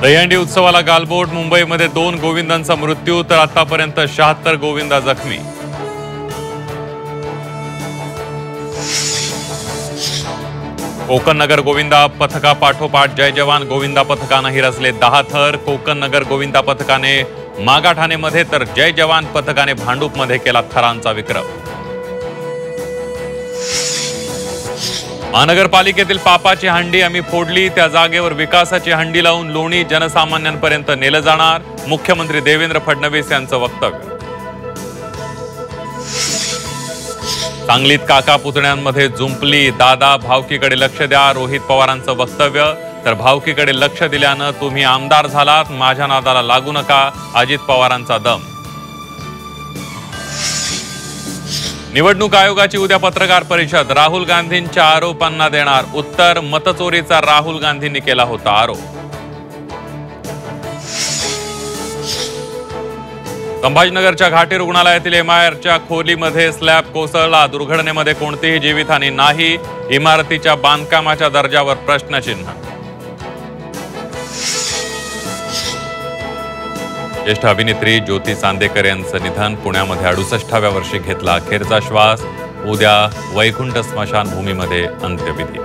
दहीहंडी उत्सवाला गालबोट। मुंबईमध्ये 2 गोविंदांचा मृत्यू तर आतापर्यंत 76 गोविंदा जखमी। कोकण नगर गोविंदा पथकापाठोपाठ जय जवान गोविंदा पथकानेही रचले 10 थर। कोकण नगर गोविंदा पथकाने मागाठाणेमध्ये तर जय जवान पथकाने भांडूपमध्ये केला थरांचा विक्रम। महानगरपालिकेतील पापाची हंडी आम्ही फोडली, त्या जागेवर विकासाची हंडी लावून लोणी जनसामान्यांपर्यंत नेलं जाणार। मुख्यमंत्री देवेंद्र फडणवीस यांचं वक्तव्य। सांगलीत काका पुतण्यांमध्ये जुंपली, दादा भावकीकडे लक्ष द्या, रोहित पवारांचं वक्तव्य। तर भावकीकडे लक्ष दिल्यानं तुम्ही आमदार झालात, माझ्या नादाला लागू नका, अजित पवारांचा दम। निवडणूक आयोगाची उद्या पत्रकार परिषद। राहुल गांधींच्या आरोपांना देणार उत्तर। मतचोरीचा राहुल गांधींनी केला होता आरोप। संभाजीनगरच्या घाटी रुग्णालयातील एमआरच्या खोलीमध्ये स्लॅब कोसळला, दुर्घटनेमध्ये कोणतीही जीवितहानी नाही। इमारतीच्या बांधकामाच्या दर्जावर प्रश्नचिन्ह। ज्येष्ठ अभिनेत्री ज्योती चांदेकर यांचं निधन। पुण्यामध्ये 68व्या वर्षी घेतला अखेरचा श्वास। उद्या वैकुंठ स्मशानभूमीमध्ये अंत्यविधी।